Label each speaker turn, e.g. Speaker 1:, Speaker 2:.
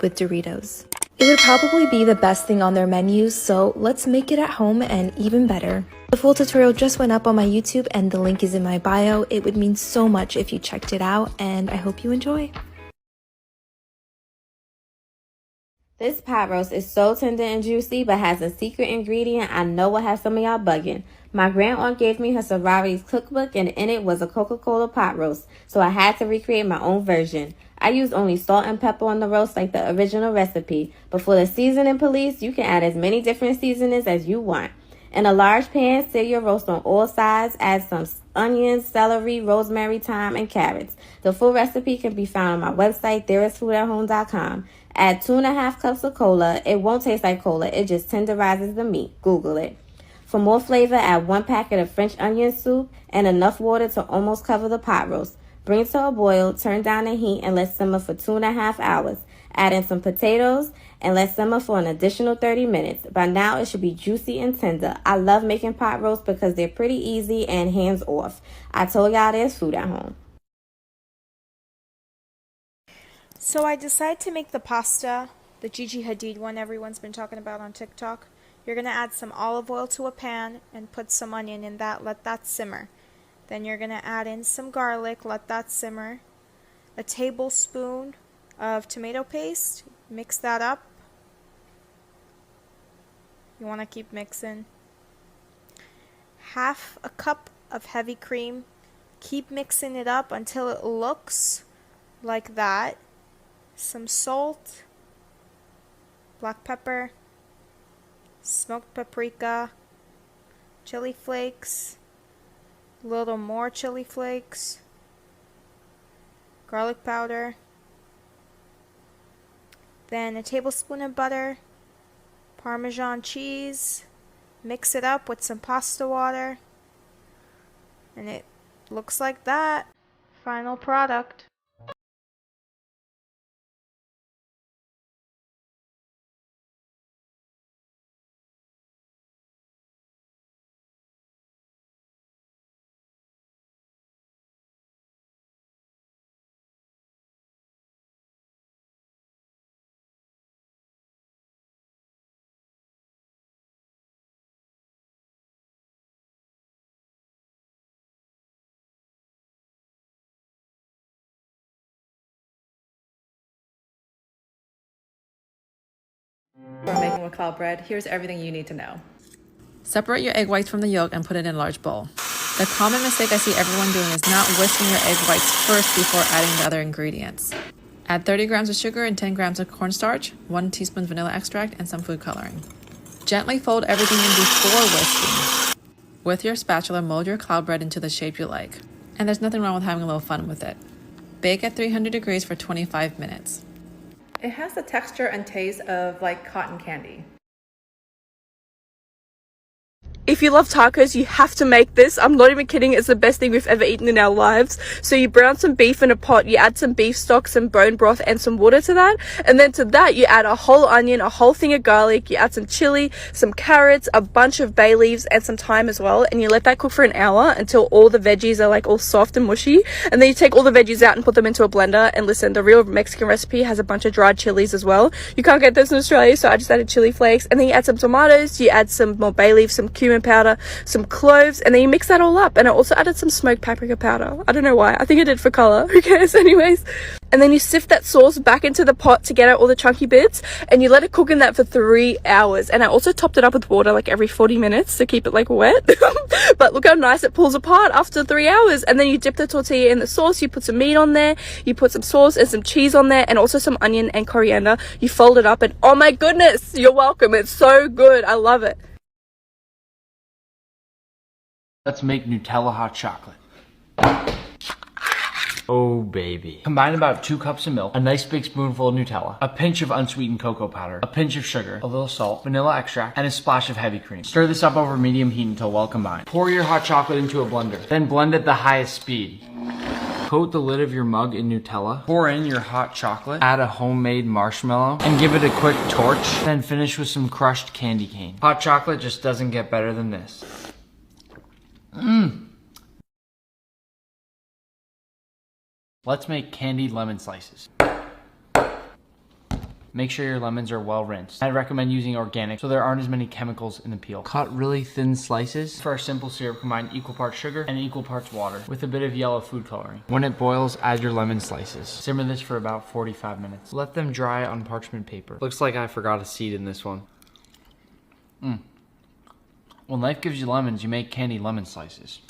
Speaker 1: with Doritos. It would probably be the best thing on their menus, so let's make it at home and even better. The full tutorial just went up on my YouTube and the link is in my bio. It would mean so much if you checked it out, and I hope you enjoy.
Speaker 2: This pot roast is so tender and juicy, but has a secret ingredient I know will have some of y'all bugging. My grandaunt gave me her sorority's cookbook, and in it was a Coca-Cola pot roast, so I had to recreate my own version. I used only salt and pepper on the roast like the original recipe, but for the seasoning police, you can add as many different seasonings as you want. In a large pan, sear your roast on all sides, add some onions, celery, rosemary, thyme, and carrots. The full recipe can be found on my website, thereisfoodathome.com. Add 2.5 cups of cola. It won't taste like cola, it just tenderizes the meat. Google it. For more flavor, add 1 packet of French onion soup and enough water to almost cover the pot roast. Bring to a boil, turn down the heat, and let simmer for 2.5 hours. Add in some potatoes and let simmer for an additional 30 minutes. By now, it should be juicy and tender. I love making pot roast because they're pretty easy and hands off. I told y'all there's food at home.
Speaker 3: So I decided to make the pasta, the Gigi Hadid one everyone's been talking about on TikTok. You're going to add some olive oil to a pan and put some onion in that, let that simmer. Then you're going to add in some garlic, let that simmer. A tablespoon of tomato paste, mix that up. You want to keep mixing. Half a cup of heavy cream. Keep mixing it up until it looks like that. Some salt, black pepper, smoked paprika, chili flakes, a little more chili flakes, garlic powder, then a tablespoon of butter, Parmesan cheese, mix it up with some pasta water, and it looks like that. Final product.
Speaker 4: For making with cloud bread, here's everything you need to know. Separate your egg whites from the yolk and put it in a large bowl. The common mistake I see everyone doing is not whisking your egg whites first before adding the other ingredients. Add 30 grams of sugar and 10 grams of cornstarch, 1 teaspoon vanilla extract, and some food coloring. Gently fold everything in before whisking. With your spatula, mold your cloud bread into the shape you like. And there's nothing wrong with having a little fun with it. Bake at 300 degrees for 25 minutes. It has the texture and taste of like cotton candy.
Speaker 5: If you love tacos, you have to make this. I'm not even kidding. It's the best thing we've ever eaten in our lives. So you brown some beef in a pot, you add some beef stock, some bone broth, and some water to that. And then to that, you add a whole onion, a whole thing of garlic, you add some chili, some carrots, a bunch of bay leaves, and some thyme as well. And you let that cook for an hour until all the veggies are like all soft and mushy. And then you take all the veggies out and put them into a blender. And listen, the real Mexican recipe has a bunch of dried chilies as well. You can't get this in Australia, so I just added chili flakes. And then you add some tomatoes, you add some more bay leaves, some cumin powder, some cloves, and then you mix that all up. And I also added some smoked paprika powder. I don't know why. I think I did for color. Who cares? Anyways. And then you sift that sauce back into the pot to get out all the chunky bits, and you let it cook in that for 3 hours. And I also topped it up with water like every 40 minutes to keep it like wet. But look how nice it pulls apart after 3 hours. And then you dip the tortilla in the sauce, you put some meat on there, you put some sauce and some cheese on there, and also some onion and coriander. You fold it up, and oh my goodness, you're welcome. It's so good. I love it.
Speaker 6: Let's make Nutella hot chocolate. Oh baby. Combine about 2 cups of milk, a nice big spoonful of Nutella, a pinch of unsweetened cocoa powder, a pinch of sugar, a little salt, vanilla extract, and a splash of heavy cream. Stir this up over medium heat until well combined. Pour your hot chocolate into a blender, then blend at the highest speed. Coat the lid of your mug in Nutella, pour in your hot chocolate, add a homemade marshmallow, and give it a quick torch, then finish with some crushed candy cane. Hot chocolate just doesn't get better than this. Let's make candied lemon slices. Make sure your lemons are well rinsed. I'd recommend using organic so there aren't as many chemicals in the peel. Cut really thin slices. For our simple syrup, combine equal parts sugar and equal parts water with a bit of yellow food coloring. When it boils, add your lemon slices. Simmer this for about 45 minutes. Let them dry on parchment paper. Looks like I forgot a seed in this one. When life gives you lemons, you make candy lemon slices.